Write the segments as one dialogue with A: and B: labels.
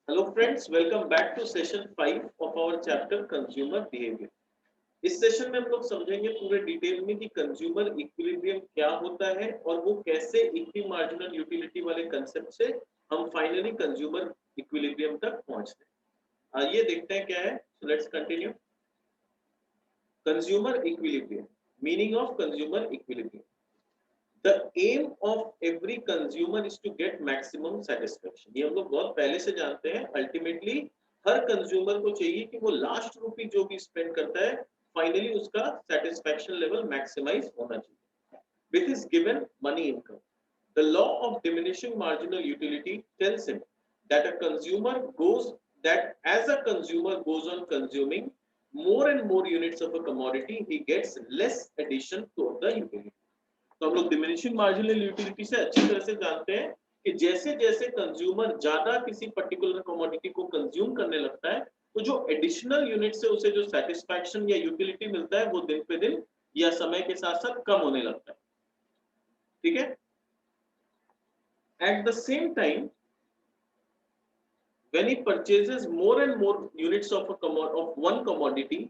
A: Hello friends, welcome back to session 5 of our chapter consumer behaviour. इस सेशन में हम लोग समझेंगे पूरे डिटेल में कि कंज्यूमर इक्विलिब्रियम क्या होता है और वो कैसे इक्वी मार्जिनल यूटिलिटी वाले कंसेप्ट से हम फाइनली कंज्यूमर इक्विलिब्रियम तक पहुंचते हैं। आइए देखते हैं क्या है। Let's continue. Consumer equilibrium, meaning of consumer equilibrium. The aim of every consumer is to get maximum satisfaction। ये हम लोग बहुत पहले से जानते हैं। अल्टीमेटली हर कंज्यूमर को चाहिए कि वो लास्ट रुपी जो भी स्पेंड करता है फाइनली उसका सेटिस्फैक्शन लेवल मैक्सिमाइज होना चाहिए। With is given money income, the law of diminishing marginal utility tells him that a consumer goes that as a consumer goes on consuming more and more units of a commodity, he gets less addition to the utility। तो हम लोग diminishing marginal utility से अच्छी तरह से जानते हैं कि जैसे जैसे कंज्यूमर ज्यादा किसी पर्टिकुलर कमोडिटी को कंज्यूम करने लगता है तो जो एडिशनल यूनिट से उसे जो सेटिस्फैक्शन या यूटिलिटी मिलता है वो दिन पे दिन या समय के साथ साथ कम होने लगता है। ठीक है। Eight the same time when he purchases more and more units of one commodity,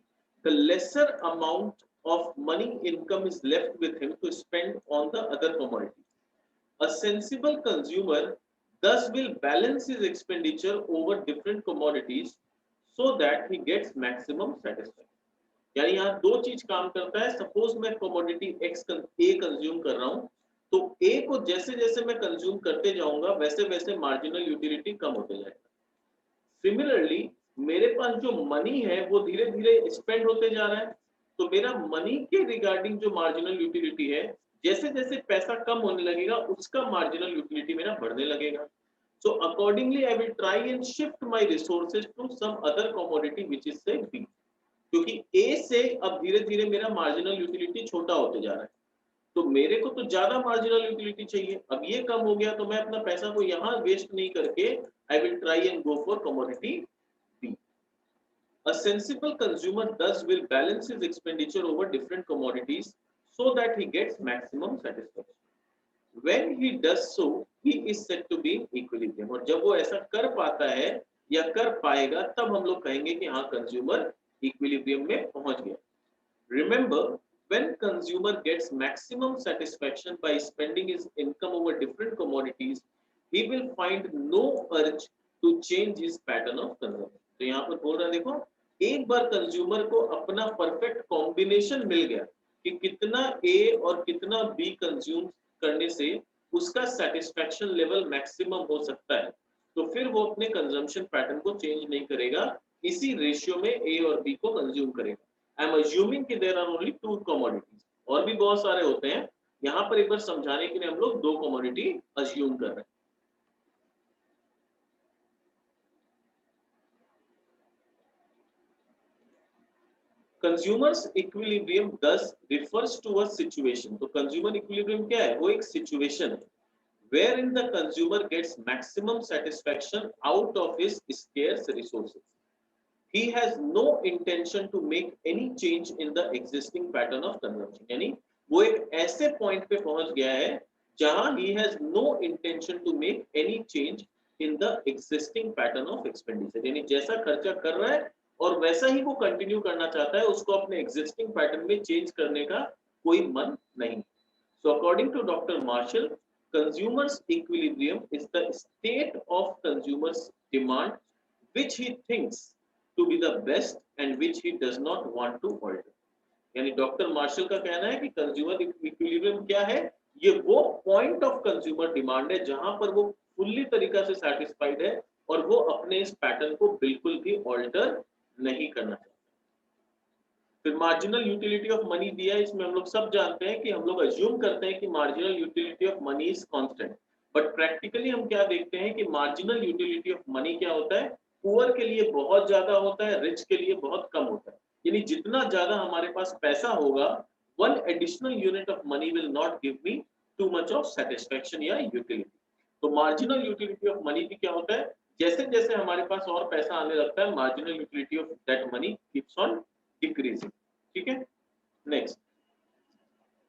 A: the lesser amount of money income is left with him to spend on the other commodity. A sensible consumer thus will balance his expenditure over different commodities so that he gets maximum satisfaction। यानी यहाँ दो चीज काम करता है। Suppose मैं commodity x ए consume कर रहा हूँ तो ए को जैसे जैसे मैं कंज्यूम करते जाऊंगा वैसे वैसे मार्जिनल यूटिलिटी कम होते जाएगा। सिमिलरली मेरे पास जो मनी है वो धीरे धीरे स्पेंड होते जा रहा है तो मेरा मनी के रिगार्डिंग जो मार्जिनल यूटिलिटी है जैसे जैसे पैसा कम होने लगेगा उसका मार्जिनल यूटिलिटी मेरा बढ़ने लगेगा। So accordingly I will try and shift my resources to some other commodity which is say B, क्योंकि ए से अब धीरे धीरे मेरा मार्जिनल यूटिलिटी छोटा होते जा रहा है तो मेरे को तो ज्यादा मार्जिनल यूटिलिटी चाहिए। अब ये कम हो गया तो मैं अपना पैसा को यहाँ वेस्ट नहीं करके I will try and go for commodity B. A sensible consumer thus will balance his expenditure over different commodities so that he gets maximum satisfaction। When he does so, he is said to be in equilibrium। और जब वो ऐसा कर पाता है या कर पाएगा तब हम लोग कहेंगे कि हाँ कंज्यूमर इक्विलिब्रियम में पहुंच गया। Remember, when consumer gets maximum satisfaction by spending his income over different commodities, he will find no urge to change his pattern of consumption। तो यहाँ पर बोल रहा है देखो, एक बार कंज्यूमर को अपना परफेक्ट कॉम्बिनेशन मिल गया कि कितना ए और कितना बी कंज्यूम करने से उसका सेटिस्फैक्शन लेवल मैक्सिमम हो सकता है तो फिर वो अपने कंजम्पशन पैटर्न को चेंज नहीं करेगा, इसी रेशियो में ए और बी को कंज्यूम करेगा। आई एम अज्यूमिंग कि there are only two commodities, और भी बहुत सारे होते हैं। यहाँ पर एक बार समझाने के लिए हम लोग दो कमोडिटी अज्यूम कर रहे हैं। Consumers equilibrium thus refers to a situation। तो कंज्यूमर इक्विलिब्रियम क्या है? वो एक सिचुएशन है wherein the consumer gets maximum satisfaction out of his scarce resources। He has no intention to make any change in the existing pattern of consumption। यानी वो एक ऐसे पॉइंट पे पहुंच गया है जहां he has no intention to make any change in the existing pattern of expenditure। यानी जैसा खर्चा कर रहा है और वैसा ही वो कंटिन्यू करना चाहता है, उसको अपने एग्जिस्टिंग पैटर्न में चेंज करने का कोई मन नहीं। So according to doctor Marshall, consumers equilibrium is the state of consumers demand which he thinks to be the best and which he does not want to alter। यानी doctor martial का कहना है कि कंज्यूमर इक्विलिब्रियम क्या है? ये वो point of consumer demand है जहां पर वो फुल्ली तरीका से सेटिस्फाइड है और वो अपने इस पैटर्न को बिल्कुल भी ऑल्टर नहीं करना चाहता। फिर मार्जिनल यूटिलिटी ऑफ मनी दिया है। इसमें हम लोग सब जानते हैं कि हम लोग अज्यूम करते हैं कि marginal utility of money is constant, but practically हम क्या देखते हैं कि मार्जिनल यूटिलिटी ऑफ मनी क्या होता है? पुअर के लिए बहुत ज्यादा होता है, रिच के लिए बहुत कम होता है। यानी जितना ज्यादा हमारे पास पैसा होगा, one additional unit of money will not give me too much of satisfaction या यूटिलिटी। तो मार्जिनल यूटिलिटी ऑफ मनी भी क्या होता है? जैसे जैसे हमारे पास और पैसा आने लगता है, marginal utility of that money keeps on decreasing. ठीक है। नेक्स्ट,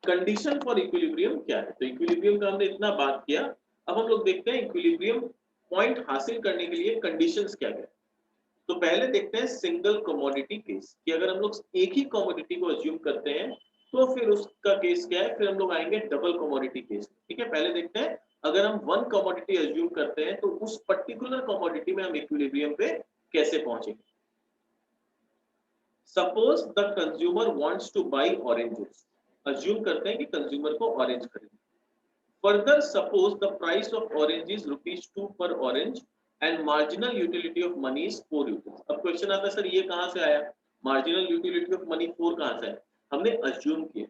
A: कंडीशन फॉर इक्विलिब्रियम क्या है? तो इक्विलिब्रियम का हमने इतना बात किया। अब हम लोग देखते हैं इक्विलिब्रियम पॉइंट हासिल करने के लिए कंडीशंस क्या क्या। तो पहले देखते हैं सिंगल कमोडिटी केस कि अगर हम लोग एक ही कमोडिटी को अज्यूम करते हैं तो फिर उसका केस क्या है, फिर हम लोग आएंगे डबल कमोडिटी केस। ठीक है, पहले देखते हैं अगर हम वन कमोडिटी अज्यूम करते हैं तो उस पर्टिकुलर कमोडिटी में हम इक्विलिब्रियम पे कैसे पहुंचेंगे। Suppose the consumer wants to buy oranges, assume करते हैं कि कंज्यूमर को ऑरेंज खरीदना। Further suppose the price of orange is ₹2 पर orange and marginal utility of money is 4 rupees. अब क्वेश्चन आता है सर ये कहां से आया, मार्जिनल यूटिलिटी ऑफ मनी 4 कहां से आया, हमने अज्यूम किया।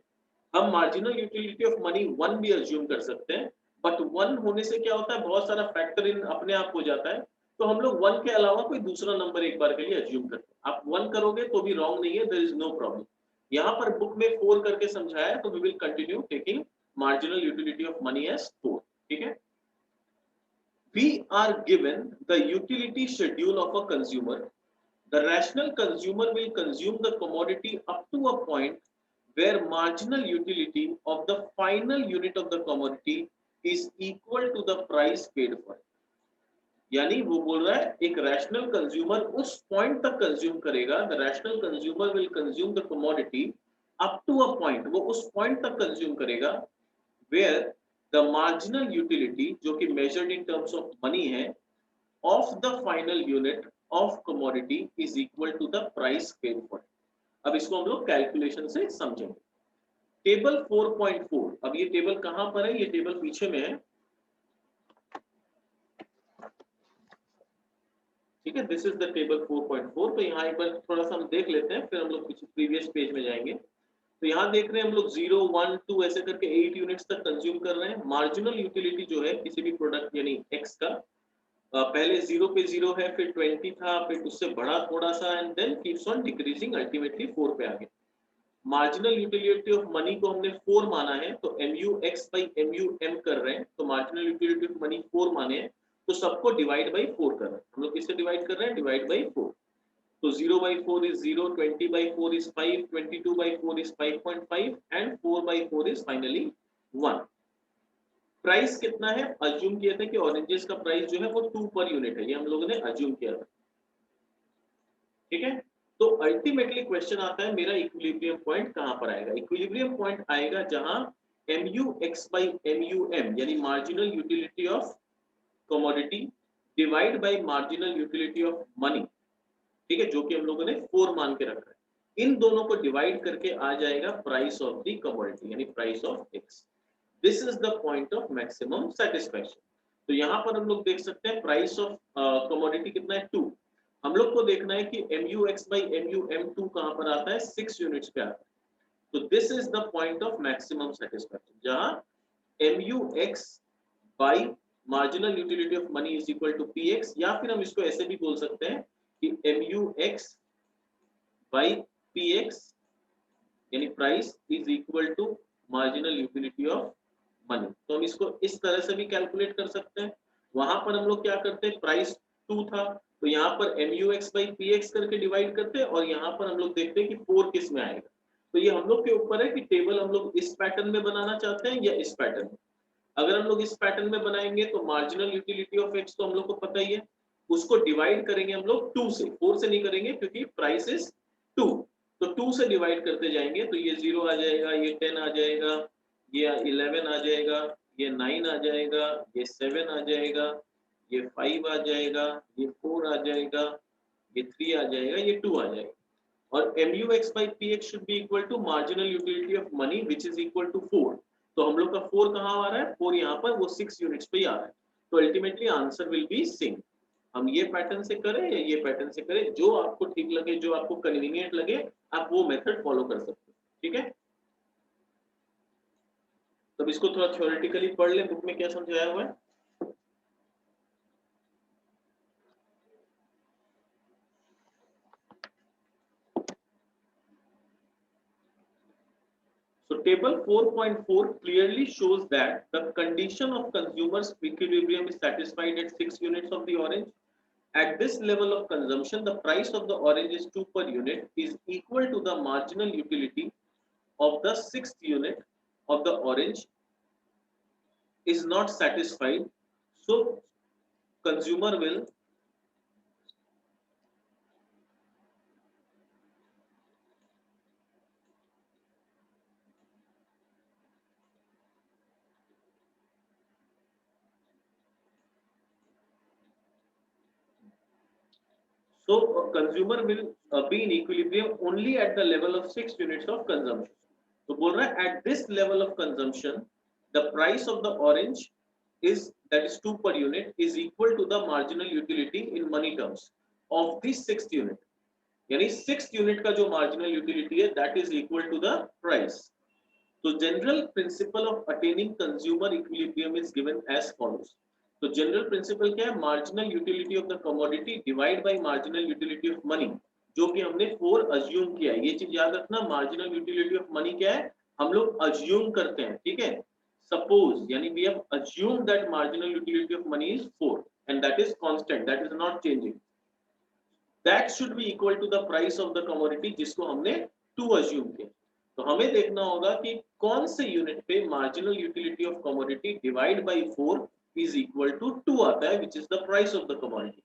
A: हम मार्जिनल यूटिलिटी ऑफ मनी 1 भी अज्यूम कर सकते हैं, बट 1 होने से क्या होता है, बहुत सारा फैक्टर इन अपने आप हो जाता है, तो हम लोग 1 के अलावा कोई दूसरा नंबर एक बार के लिए अज्यूम करते हैं। आप 1 करोगे तो भी रॉन्ग नहीं है, देयर इज नो प्रॉब्लम। यहाँ पर बुक में 4 करके समझाया है, तो we will continue taking marginal utility of money as 4. ठीक है, we are given the utility schedule of a consumer. The rational consumer will consume the commodity up to a point where marginal utility of the final unit of the commodity is equal to the price paid for it. यानी वो बोल रहा है एक rational consumer उस point तक consume करेगा, the rational consumer will consume the commodity up to a point, वो उस पॉइंट तक कंज्यूम करेगा where the marginal utility जो कि measured in terms of money है of the final unit of commodity is equal to the price paid for it. अब इसको हम लोग कैलकुलेशन से समझेंगे। टेबल 4.4, अब ये टेबल कहां पर है, ये टेबल पीछे में है। ठीक है, दिस इज द टेबल 4.4। तो यहाँ एक बार थोड़ा सा हम देख लेते हैं, फिर हम लोग पीछे प्रीवियस पेज में जाएंगे। तो यहाँ देख रहे हैं हम लोग 0, 1, 2 ऐसे करके 8 यूनिट्स तक कंज्यूम कर रहे हैं। मार्जिनल यूटिलिटी जो है किसी भी प्रोडक्ट यानी एक्स का, पहले 0 पे 0 है, फिर 20 था, फिर उससे बढ़ा थोड़ा सा and then keeps on decreasing, ultimately 4 पे आ गए। मार्जिनल यूटिलिटी ऑफ मनी को हमने 4 माना है, तो MUX by MUM कर रहे हैं, तो मार्जिनल यूटिलिटी ऑफ मनी 4 माने हैं, तो सबको डिवाइड बाई 4 कर रहे हैं। हम लोग किससे डिवाइड कर रहे हैं, divide by 4। So 0 by 4 is 0, 20 by 4 is 5, 22 by 4 is 5.5 and 4 by 4 is finally 1. Price कितना है, अज्यूम किया था कि ऑरेंजेस का प्राइस जो है वो 2 पर यूनिट है, ये हम लोगों ने अज्यूम किया था। ठीक है, तो अल्टीमेटली क्वेश्चन आता है मेरा इक्विलिब्रियम पॉइंट कहां पर आएगा। इक्विलिब्रियम पॉइंट आएगा जहां MUX by MUM यानी marginal utility of commodity divide by marginal utility of money, ठीक है, जो कि हम लोगों ने 4 मान के रखा है, इन दोनों को डिवाइड करके आ जाएगा प्राइस ऑफ द कमोडिटी यानी price of x. This is the point of maximum satisfaction. तो यहाँ पर हम लोग देख सकते हैं प्राइस ऑफ कमोडिटी कितना है, 2। हम लोग को देखना है कि MUX by MUM 2 कहां पर आता है, 6 यूनिट्स पे आता है। तो this is the point of maximum satisfaction जहां MUX by marginal utility of money is equal to PX, या फिर हम इसको ऐसे भी बोल सकते हैं कि MUX by PX यानी price is equal to marginal utility of money. तो हम इसको इस तरह से भी कैलकुलेट कर सकते हैं। वहां पर हम लोग क्या करते हैं, प्राइस 2 था, तो यहाँ पर MUX by PX करके डिवाइड करते हैं, और यहाँ पर हम लोग देखते हैं कि 4 किस में आएगा। तो ये हम लोग के ऊपर है कि टेबल हम लोग इस पैटर्न में बनाना चाहते हैं या इस पैटर्न में। अगर हम लोग इस पैटर्न में बनाएंगे तो मार्जिनल यूटिलिटी ऑफ एक्स तो हम लोग को पता ही है, उसको डिवाइड करेंगे हम लोग 2 से, 4 से नहीं करेंगे क्योंकि प्राइस इज 2, तो 2 से डिवाइड करते जाएंगे, तो ये 0 आ जाएगा, ये 10 आ जाएगा, ये 11 आ जाएगा, ये 9 आ जाएगा, ये 7 आ जाएगा, ये 5 आ जाएगा, ये 4 आ जाएगा, ये 3 आ जाएगा, ये 2 आ जाएगा। और MUX by PX should be equal to marginal utility of money which is equal to 4। तो हम लोग का 4 कहाँ आ रहा है, 4 यहाँ पर वो 6 यूनिट्स पे ही आ रहा है। तो ultimately answer will be sink. हम ये पैटर्न से करें या ये पैटर्न से करें, जो आपको ठीक लगे, जो आपको कन्वीनियंट लगे, आप वो मेथड फॉलो कर सकते हैं। ठीक है, तो इसको थोड़ा थ्योरेटिकली पढ़ लें, बुक में क्या समझाया हुआ है। So table 4.4 clearly shows that the condition of consumer's equilibrium is satisfied at 6 units of the orange. At this level of consumption, the price of the orange is 2 per unit is equal to the marginal utility of the 6th unit of the orange is not satisfied. So consumer will consumer will be in equilibrium only at the level of 6 units of consumption. तो बोल रहा है at this level of consumption, the price of the orange is that is 2 per unit is equal to the marginal utility in money terms of the 6th unit. यानी 6th unit का जो marginal utility है that is equal to the price. तो general principle of attaining consumer equilibrium is given as follows. तो general principle क्या है? Marginal utility of the commodity divide by marginal utility of money, जो कि हमने 4 assume किया है. ये चीज याद रखना, मार्जिनल यूटिलिटी ऑफ मनी क्या है? हम लोग अज्यूम करते हैं, ठीक है. सपोज यानी we have assume that marginal utility of money is 4 and that is constant, that is not changing. That should be equal to the price of the commodity जिसको हमने 2 अज्यूम किया. तो हमें देखना होगा कि कौन से यूनिट पे marginal utility of commodity divide by 4 is equal to 2 आता है, which is the price of the commodity.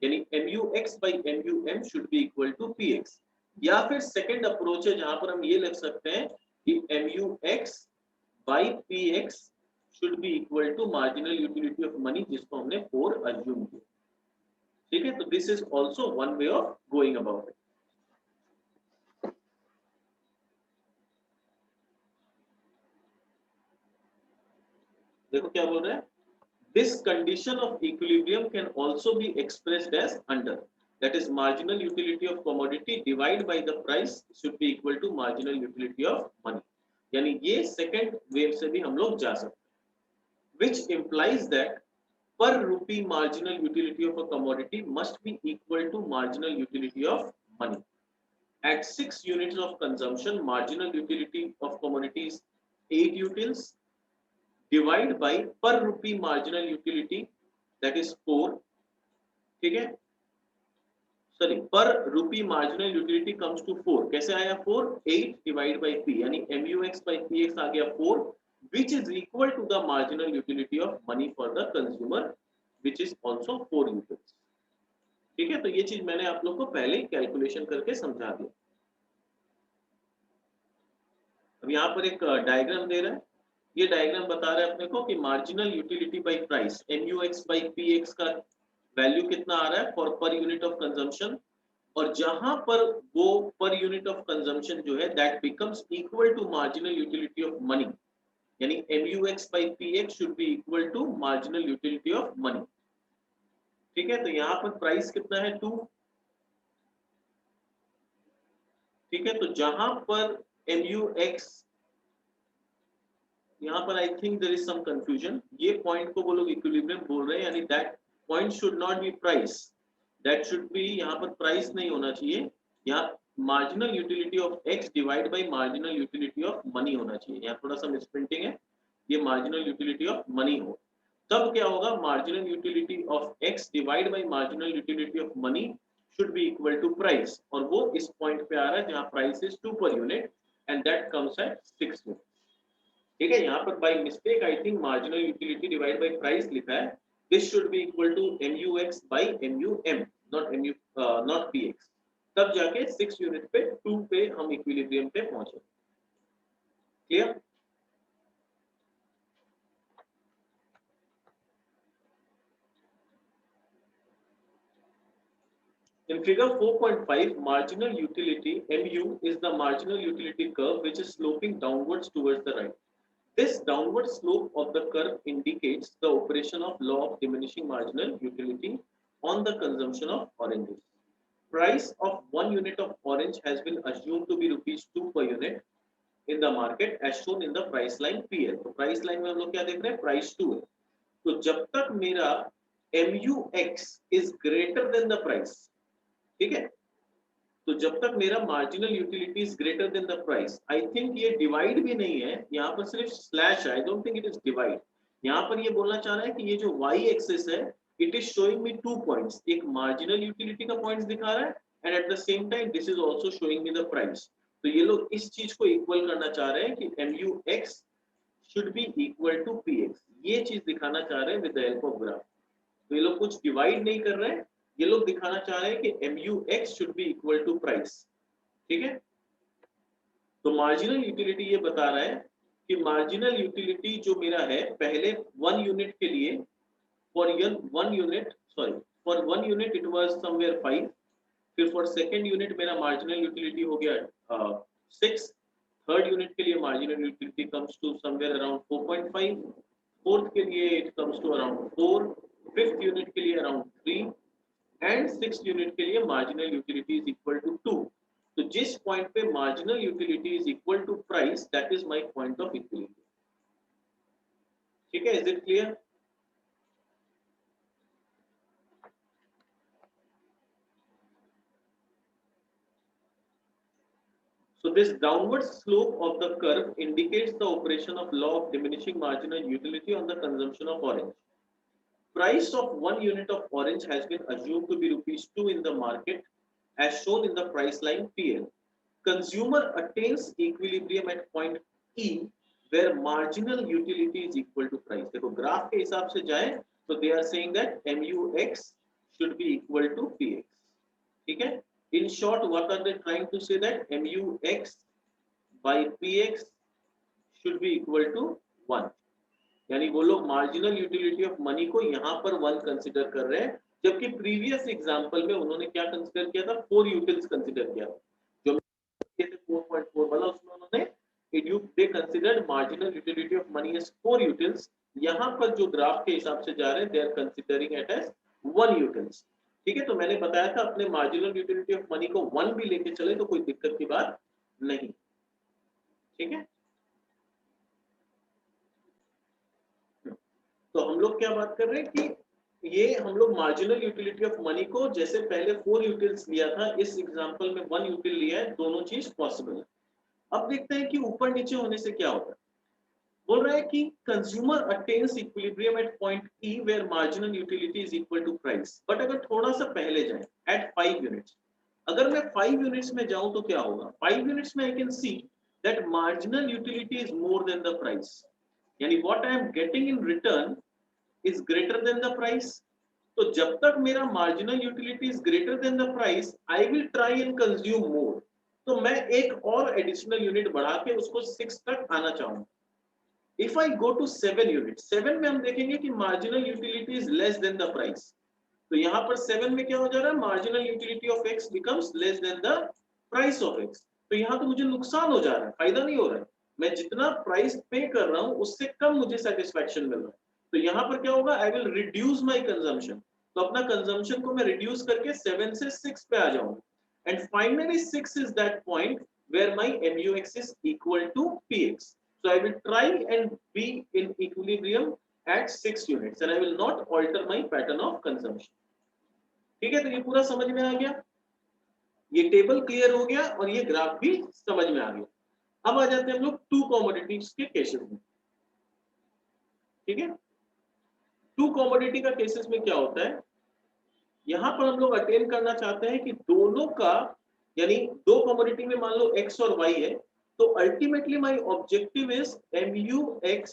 A: यानी MUX by MUM should be equal to PX. या फिर सेकंड अप्रोच है जहां पर हम ये लिख सकते हैं कि MUX by PX should be equal to marginal utility of money जिसको हमने 4 assume किया. ठीक है, तो this is also one way of going about it. देखो क्या बोल रहे हैं. This condition of equilibrium can also be expressed as under, that is marginal utility of commodity divided by the price should be equal to marginal utility of money. यानी ये second wave से भी हम लोग जा सकते हैं, which implies that per rupee marginal utility of a commodity must be equal to marginal utility of money. At 6 units of consumption, marginal utility of commodity is 8 utils. Divide by per rupee marginal utility that is 4. ठीक है, sorry per rupee marginal utility comes to 4. कैसे आया 4? 8 divide by P यानी MUX by PX आ गया 4, which is equal to the marginal utility of money for the consumer, which is also 4 units. ठीक है, तो ये चीज मैंने आप लोग को पहले ही कैलकुलेशन करके समझा दिया. अब यहाँ पर एक डायग्राम दे रहा है. ये डायग्राम बता रहा है अपने को कि marginal utility by price MUX by PX का वैल्यू कितना आ रहा है for per unit of consumption, और जहां पर वो पर यूनिट ऑफ कंजम्पशन जो है that becomes equal to marginal utility of money, यानी MUX by PX should be equal to marginal utility of money. ठीक है, तो यहाँ पर प्राइस कितना है 2. ठीक है, तो जहां पर MUX, यहाँ पर I think there is some confusion. ये पॉइंट को वो लोग इक्विलिब्रियम बोल रहे हैं, यानी that point should not be price, that should be, यहाँ पर प्राइस नहीं होना चाहिए, यहाँ marginal utility of X divide by marginal utility of money होना चाहिए. यहाँ थोड़ा सा मिसप्रिंटिंग है, ये मार्जिनल यूटिलिटी ऑफ मनी हो. तब क्या होगा, marginal utility of X divide by marginal utility of money should be equal to price, और वो इस पॉइंट पे आ रहा है जहाँ price is 2 per unit and that comes at 6 unit. ठीक है, यहाँ पर by mistake I think marginal utility divide by price लिखा है. This should be equal to MUX by MUM, not PX. तब जाके 6 यूनिट पे 2 पे हम इक्विलिब्रियम पे पहुंचे. Clear? In figure 4.5, marginal utility MU is the marginal utility curve which is sloping downwards towards the right. This downward slope of the curve indicates the operation of law of diminishing marginal utility on the consumption of oranges. Price of 1 unit of orange has been assumed to be rupees 2 per unit in the market as shown in the price line PL. तो price line में हम लोग क्या देख रहे हैं, price 2 है. तो जब तक मेरा MUX is greater than the price, ठीक है, तो जब तक मेरा marginal utility is greater than the price, I think ये डिवाइड भी नहीं है, यहाँ पर सिर्फ स्लैश है, I don't think it is divide. यहाँ पर ये बोलना चाह रहा है कि ये जो y एक्सिस है it is showing me 2 points, एक मार्जिनल यूटिलिटी का पॉइंट्स दिखा रहा है and eight the same time this is also showing me the price. तो ये लोग इस चीज को इक्वल करना चाह रहे हैं कि MUX should be equal to PX, ये चीज दिखाना चाह रहे हैं with the help of graph. तो ये लोग कुछ डिवाइड नहीं कर रहे हैं, ये लोग दिखाना चाह रहे हैं कि MUX should be equal to price. ठीक है, तो मार्जिनल यूटिलिटी ये बता रहा है कि मार्जिनल यूटिलिटी जो मेरा है पहले 1 यूनिट के लिए, for 1 unit, sorry for 1 unit it was somewhere 5, फिर फॉर सेकंड यूनिट मेरा मार्जिनल यूटिलिटी हो गया 6, थर्ड यूनिट के लिए marginal utility comes to somewhere around 4.5, fourth के लिए it comes to around 4, fifth unit के लिए अराउंड 3 एंड सिक्स्थ यूनिट के लिए marginal utility is equal to 2। तो जिस पॉइंट पे marginal utility is equal to price, that is my point of equilibrium. ठीक है, is it clear? So this downward slope of the curve indicates the operation of law of diminishing marginal utility on the consumption of orange. Price of 1 unit of orange has been assumed to be rupees 2 in the market as shown in the price line PL. Consumer attains equilibrium at point E where marginal utility is equal to price. देखो graph के हिसाब से जाए तो they are saying that MUX should be equal to PX. ठीक है, in short what are they trying to say? that MUX by PX should be equal to 1. यानी वो लोग मार्जिनल यूटिलिटी ऑफ मनी को यहाँ पर 1 कंसिडर कर रहे हैं, जबकि प्रीवियस एग्जांपल में उन्होंने क्या कंसिडर किया था? 4 यूटिल्स कंसिडर किया, जो 4.4 वाला उसमें उन्होंने they considered marginal utility of money as 4 utils. यहाँ पर जो ग्राफ के हिसाब से जा रहे हैं they are considering it as 1 utils. ठीक है, तो मैंने बताया था अपने मार्जिनल यूटिलिटी ऑफ मनी को 1 भी लेके चले तो कोई दिक्कत की बात नहीं। ठीक है, तो हम लोग क्या बात कर रहे हैं कि ये हम लोग मार्जिनल यूटिलिटी ऑफ मनी को जैसे पहले 4 यूटिल्स लिया था, इस एग्जांपल में 1 यूटिल लिया है, दोनों चीज पॉसिबल है। अब देखते हैं कि ऊपर नीचे होने से क्या होता है। बोल रहा है कि consumer attains equilibrium at point E where marginal utility is equal to price. But अगर थोड़ा सा पहले जाए एट 5 यूनिट्स, अगर मैं 5 यूनिट्स में जाऊं तो क्या होगा? 5 यूनिट्स में I can see that marginal utility is more than the price, यानी what I am getting in return is greater than the price. तो जब तक मेरा marginal utility is greater than the price, I will try and consume more. तो मैं एक और additional unit बढ़ा के उसको 6 तक आना चाहूंगा। If I go to 7 units, 7 में हम देखेंगे कि marginal utility is less than the price. तो यहाँ पर 7 में क्या हो जा रहा है? Marginal utility of x becomes less than the price of x. तो यहाँ तो मुझे नुकसान हो जा रहा है, फायदा नहीं हो रहा है। मैं जितना प्राइस पे कर रहा हूँ उससे कम मुझे सेटिस्फैक्शन मिल रहा है। तो यहाँ पर क्या होगा? I will reduce my consumption. तो अपना कंजम्पशन को मैं रिड्यूस करके 7 से 6 पे आ जाऊंगा। And finally 6 is that point where my MUX is equal to PX. So I will try and be in equilibrium at 6 units and I will not alter my pattern of consumption. ठीक है, तो ये पूरा समझ में आ गया, ये table clear हो गया और ये ग्राफ भी समझ में आ गया। अब आ जाते हैं हम लोग 2 कमोडिटीज के केसेस में। ठीक है, 2 कमोडिटी का केसेस में क्या होता है? यहां पर हम लोग अटेन करना चाहते हैं कि दोनों का, यानी 2 कमोडिटी में मान लो x और y है, तो ultimately my objective is MUX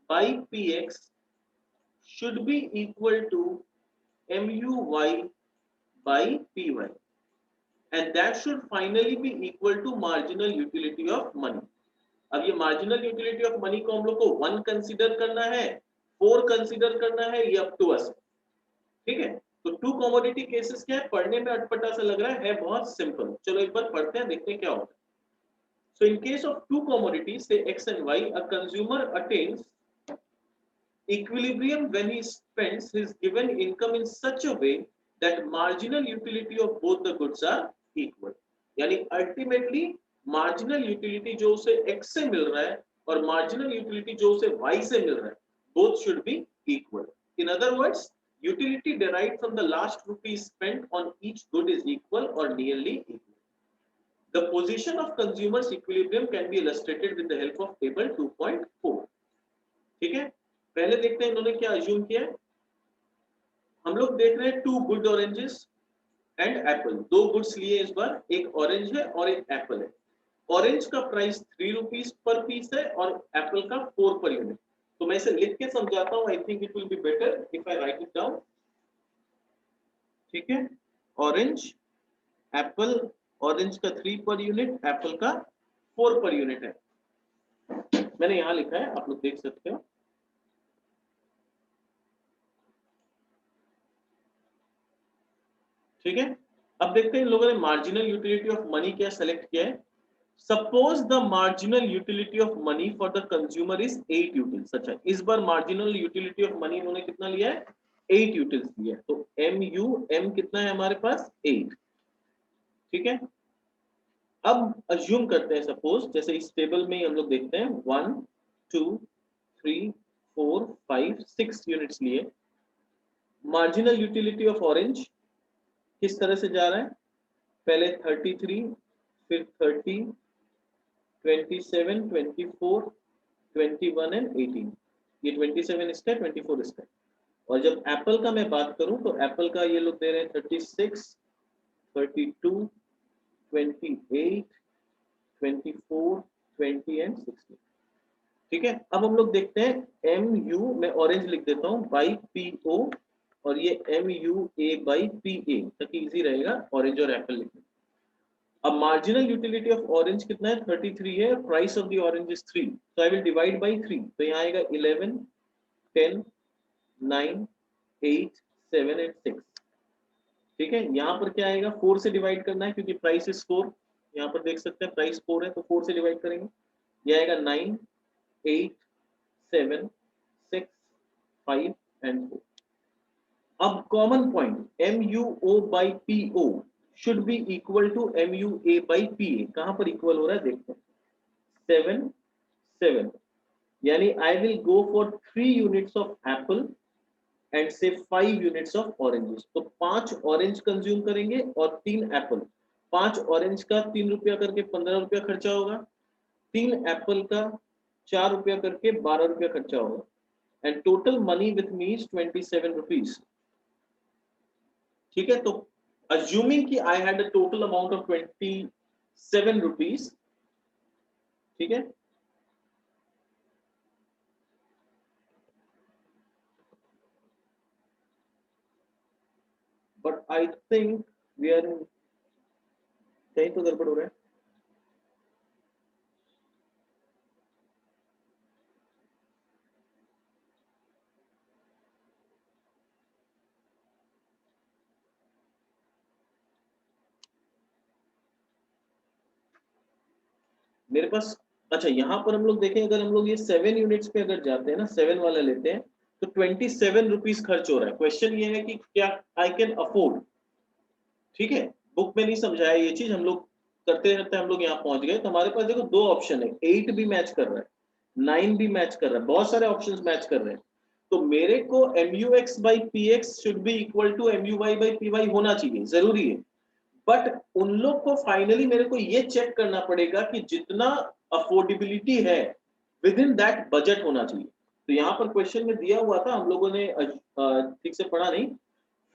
A: by PX should be equal to MUY by PY and that should finally be equal to marginal utility of money. अब ये marginal utility of money को हम लोग को 1 consider करना है, 4 कंसीडर करना है, ये अप टू अस। ठीक है, तो 2 कमोडिटी केसेस क्या है? पढ़ने में अटपटा सा लग रहा है बहुत सिंपल। चलो एक बार पढ़ते हैं, देखते हैं क्या होता है। So in case of 2 commodities, say X and Y, a consumer attains equilibrium when he spends his given income in such a way that marginal utility of both the goods are equal. यानी ultimately marginal utility जो उसे X से मिल रहा है और marginal utility जो उसे Y से मिल रहा है, both should be equal. In other words, utility derived from the last rupee spent on each good is equal or nearly equal. The position of consumers equilibrium can be illustrated with the help of table 2.4. ठीक है, पहले देखते हैं इन्होंने क्या assume किया है। हम लोग देख रहे हैं 2 good oranges and Apple, 2 goods लिए इस बार, एक ऑरेंज है और एक एप्पल है। ऑरेंज का प्राइस 3 रुपीस पर पीस है और एप्पल का 4 पर यूनिट। तो मैं इसे लिख के समझाता हूँ, I think it will be better if I right it down. ठीक है, ऑरेंज, एप्पल, ऑरेंज का 3 पर यूनिट, एप्पल का 4 पर यूनिट है। मैंने यहां लिखा है, आप लोग देख सकते हो। ठीक है, अब देखते हैं इन लोगों ने मार्जिनल यूटिलिटी ऑफ मनी क्या सेलेक्ट किया है। Suppose the marginal utility of money for the consumer is 8 utils. अच्छा, इस बार मार्जिनल यूटिलिटी ऑफ मनी इन्होंने कितना लिया है, 8 यूटिल्स लिया है। तो एम कितना है हमारे पास, 8। ठीक है, अब अज्यूम करते हैं, सपोज जैसे इस टेबल में ही हम लोग देखते हैं 1 2 3 4 5 6 यूनिट्स लिए। मार्जिनल यूटिलिटी ऑफ ऑरेंज किस तरह से जा रहा है, पहले 33, फिर 30, 27, 24, 21 एंड 18। ये 27 इसका, 24 इसका। और जब एप्पल का मैं बात करूं तो एप्पल का ये लोग दे रहे हैं 36, 32, 28, 24, 20 एंड 16। ठीक है, अब हम लोग देखते हैं एम यू, मैं ऑरेंज लिख देता हूं, बाई पी ओ, और ये M U A by P A, ताकि इजी रहेगा ऑरेंज और एप्पल लिखने। अब मार्जिनल यूटिलिटी ऑफ ऑरेंज कितना है, 33 है, price of the orange is 3, so I will divide by 3, तो यहाँ आएगा 11, 10, 9, 8, 7 एंड 6। ठीक है, यहाँ पर क्या आएगा, 4 से डिवाइड करना है क्योंकि प्राइस इज 4। यहाँ पर देख सकते हैं प्राइस 4 है, तो 4 से डिवाइड करेंगे, ये आएगा 9, 8, 7, 6, 5 एंड 4। अब common point MUO by PO should be equal to MUA by PA। कहां पर इक्वल हो रहा है देखते हैं, 7 7, यानी I will go for 3 units of apple and say 5 units of oranges। तो 5 ऑरेंज कंज्यूम करेंगे और 3 एप्पल। 5 ऑरेंज का 3 रुपया करके 15 रुपया खर्चा होगा, 3 एप्पल का 4 रुपया करके 12 रुपया खर्चा होगा, and total money with me is 27 rupees. ठीक है, तो assuming कि I had a total amount of 27 rupees, ठीक है, but I think we are in, कहीं तो गड़बड़ हो रहा है। मेरे पास, अच्छा यहाँ पर हम लोग देखें, अगर हम लोग ये 7 यूनिट्स पे अगर जाते हैं ना, 7 वाला लेते हैं, तो 27 रुपीज खर्च हो रहा है। क्वेश्चन ये है कि क्या आई कैन अफोर्ड। ठीक है, बुक में नहीं समझाया ये चीज, हम लोग करते करते हम लोग यहाँ पहुंच गए। तो हमारे पास देखो 2 ऑप्शन है, 8 भी मैच कर रहा है, 9 भी मैच कर रहा है, बहुत सारे ऑप्शंस मैच कर रहे हैं। तो मेरे को MUX by PX should be equal to MUY by PY होना चाहिए, जरूरी है। बट उन लोग को फाइनली मेरे को ये चेक करना पड़ेगा कि जितना अफोर्डेबिलिटी है विद इन दैट बजट होना चाहिए। तो यहाँ पर क्वेश्चन में दिया हुआ था, हम लोगों ने ठीक से पढ़ा नहीं।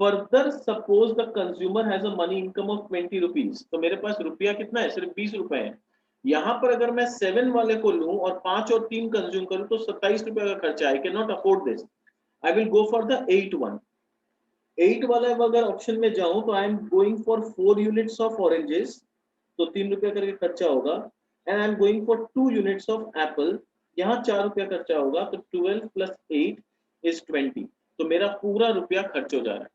A: Further suppose the consumer has a money income of 20 rupees. तो मेरे पास रुपया कितना है, सिर्फ 20 रुपए है। यहाँ पर अगर मैं 7 वाले को लूं और 5 और 3 कंज्यूम करूं तो 27 रुपए का खर्चा। I can not afford this, I will go for the 8 one. 8 वाला अगर ऑप्शन में जाऊं तो I am going for 4 units of oranges, तो 3 रुपया करके खर्चा होगा, and I am going for 2 units of Apple, यहाँ 4 रुपया खर्चा होगा, तो 12 प्लस 8 इज 20। तो मेरा पूरा रुपया खर्च हो जा रहा है।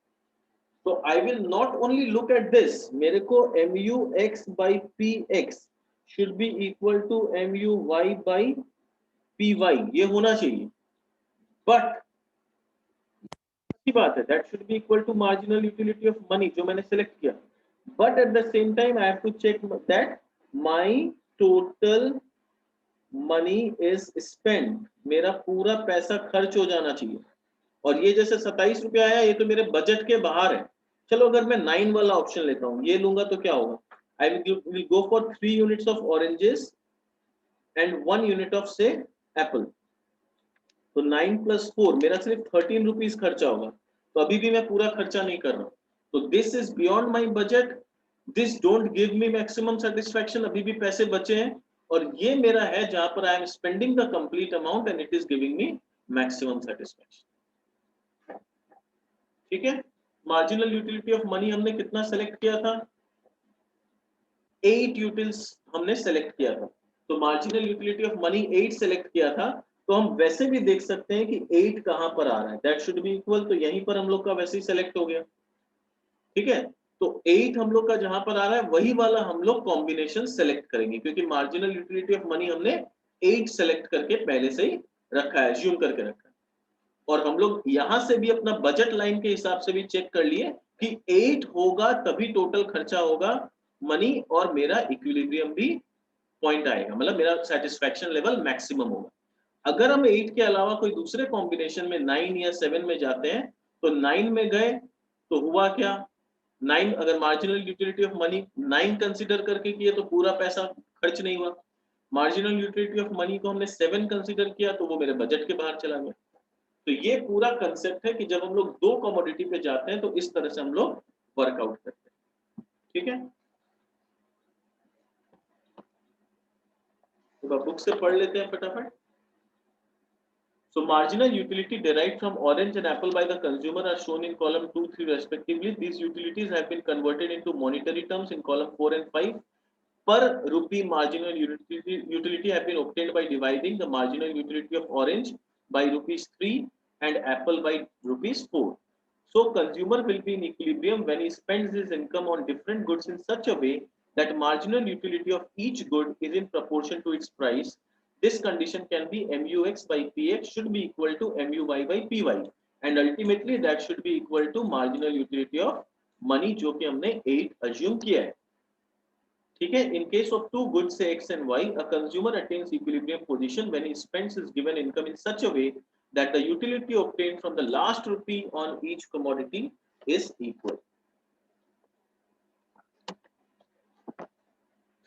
A: तो I will not only look at this, मेरे को MUX by PX should be equal to MUY by PY, ये होना चाहिए। बट की बात है, that should be equal to marginal utility of money जो मैंने सेलेक्ट किया। But at the same time I have to check that my total money is spend, मेरा पूरा पैसा खर्च हो जाना चाहिए। और ये जैसे 27 रुपया आया, ये तो मेरे बजट के बाहर है। चलो अगर मैं 9 वाला ऑप्शन लेता हूँ, ये लूंगा तो क्या होगा, I will go for 3 units of oranges and 1 unit of से एप्पल। तो 9 प्लस 4 मेरा सिर्फ 13 रुपीज खर्चा होगा। तो अभी भी मैं पूरा खर्चा नहीं कर रहा हूँ, तो this is beyond my budget, this don't give me maximum satisfaction, अभी भी पैसे बचे हैं। और ये मेरा है जहां पर I am spending the complete amount and it is giving me maximum satisfaction. ठीक है, मार्जिनल यूटिलिटी ऑफ मनी हमने कितना सेलेक्ट किया था, 8 यूटिल्स हमने सेलेक्ट किया था। तो marginal utility of money 8 select किया था, तो हम वैसे भी देख सकते हैं कि 8 कहां पर आ रहा है, दैट शुड बी इक्वल, तो यहीं पर हम लोग का वैसे ही सेलेक्ट हो गया। ठीक है, तो 8 हम लोग का जहां पर आ रहा है वही वाला हम लोग कॉम्बिनेशन सेलेक्ट करेंगे, क्योंकि मार्जिनल यूटिलिटी ऑफ मनी हमने 8 सेलेक्ट करके पहले से ही रखा है, एज्यूम करके रखा है। और हम लोग यहां से भी अपना बजट लाइन के हिसाब से भी चेक कर लिए कि 8 होगा तभी टोटल खर्चा होगा मनी, और मेरा इक्विलिब्रियम भी पॉइंट आएगा, मतलब मेरा सेटिस्फैक्शन लेवल मैक्सिमम होगा। अगर हम 8 के अलावा कोई दूसरे कॉम्बिनेशन में 9 या 7 में जाते हैं, तो 9 में गए तो हुआ क्या, 9 अगर marginal utility of money 9 consider करके किए तो पूरा पैसा खर्च नहीं हुआ। मार्जिनल यूटिलिटी ऑफ मनी को हमने 7 कंसीडर किया तो वो मेरे बजट के बाहर चला गया। तो ये पूरा कंसेप्ट है कि जब हम लोग दो कमोडिटी पे जाते हैं तो इस तरह से हम लोग वर्कआउट करते हैं। ठीक है, तो बुक से पढ़ लेते हैं फटाफट। So marginal utility derived from orange and apple by the consumer are shown in column 2, 3 respectively. These utilities have been converted into monetary terms in column 4 and 5. Per rupee marginal utility have been obtained by dividing the marginal utility of orange by rupees 3 and apple by rupees 4. So consumer will be in equilibrium when he spends his income on different goods in such a way that marginal utility of each good is in proportion to its price. This condition can be MUX by PX should be equal to MUY by PY, and ultimately that should be equal to marginal utility of money, जो कि हमने 8 assume किया है। ठीक है, in case of two goods say X and Y, a consumer attains equilibrium position when he spends his given income in such a way that the utility obtained from the last rupee on each commodity is equal.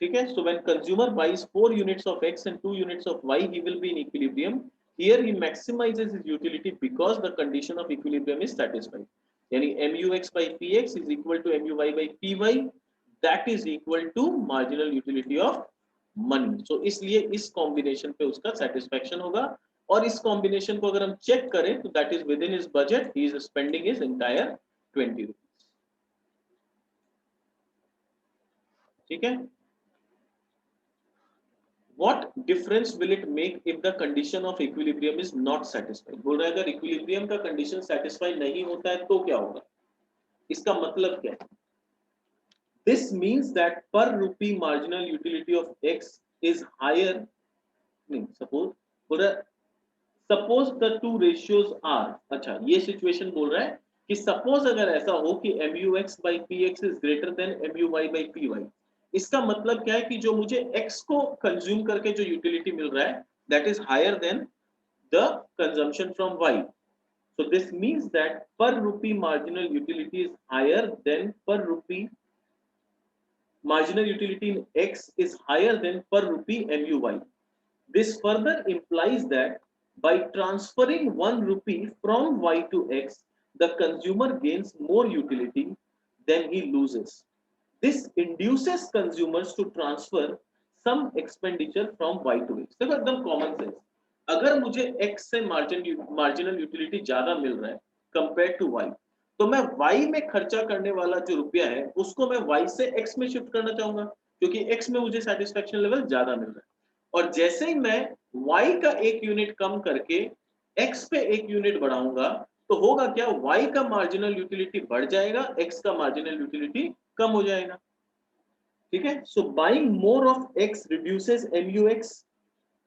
A: ठीक है, so when consumer buys 4 units of X and 2 units of Y, he will be in equilibrium. Here he maximizes his utility because the condition of equilibrium is satisfied. यानी MUX by PX is equal to MUY by PY, that is equal to marginal utility of money. So इसलिए इस combination पे उसका satisfaction होगा, और इस combination को अगर हम चेक करें तो that is with in his budget, he is spending his entire 20 rupees. ठीक है, What difference will it make if the condition of equilibrium is not satisfied? बोल रहा है अगर इक्विलिब्रियम का कंडीशन सेटिस्फाई नहीं होता है तो क्या होगा, इसका मतलब क्या है? This means that per rupee marginal utility of X is higher. नहीं, suppose the two ratios are, अच्छा ये सिचुएशन बोल रहा है कि सपोज अगर ऐसा हो कि MUX by PX is greater than MUY by PY, इसका मतलब क्या है कि जो मुझे X को कंज्यूम करके जो यूटिलिटी मिल रहा है that is higher than the consumption from Y. So this means that per rupee marginal utility is higher than per rupee marginal utility in X is higher than per rupee MUY. This further implies that by transferring 1 rupee from Y to X, the consumer gains more utility than he loses. This induces consumers to transfer some expenditure from Y to X. देखो एकदम common sense, अगर मुझे X से marginal utility ज्यादा मिल रहा है compare to Y, तो मैं Y में खर्चा करने वाला जो रुपया है उसको मैं Y से X में शिफ्ट करना चाहूंगा, क्योंकि X में मुझे सेटिस्फेक्शन लेवल ज्यादा मिल रहा है। और जैसे ही मैं Y का एक यूनिट कम करके X पे एक यूनिट बढ़ाऊंगा तो होगा क्या, Y का मार्जिनल यूटिलिटी बढ़ जाएगा, X का मार्जिनल यूटिलिटी कम हो जाएगा। ठीक है, so buying more of X reduces MUX,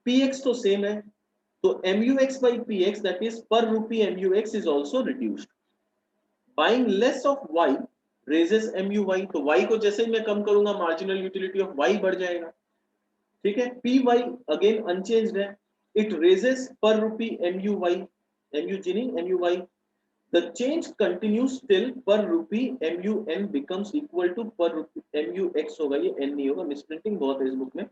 A: PX तो सेम है, तो MUX by PX that is per rupee MUX is also reduced. Buying less of Y raises MUY, तो Y को जैसे ही मैं कम करूंगा मार्जिनल यूटिलिटी ऑफ Y बढ़ जाएगा। ठीक है, PY अगेन अनचेंज्ड है, इट रेजेस पर रूपी MUY, MUG नहीं MUY, the change continues till per rupee MUN becomes equal to per rupee MUX होगा, ये N नहीं होगा, मिसप्रिंटिंग बहुत है इस बुक में।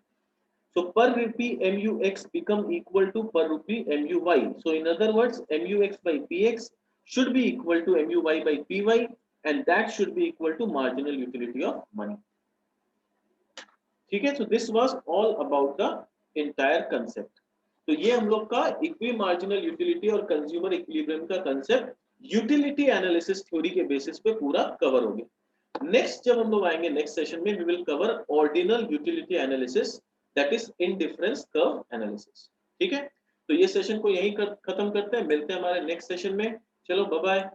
A: So per rupee MUX become equal to per rupee MUY. So in other words, MUX by PX should be equal to MUY by PY, and that should be equal to marginal utility of money. ठीक है, so this was all about the entire concept. तो ये हम लोग का equi marginal utility और consumer equilibrium का concept utility analysis theory के बेसिस पे पूरा कवर हो गया। नेक्स्ट जब हम लोग आएंगे नेक्स्ट सेशन में, we will cover ordinal utility analysis, that is indifference curve analysis. ठीक है, तो ये सेशन को यहीं खत्म करते हैं, मिलते हैं हमारे नेक्स्ट सेशन में। चलो बाय बाय।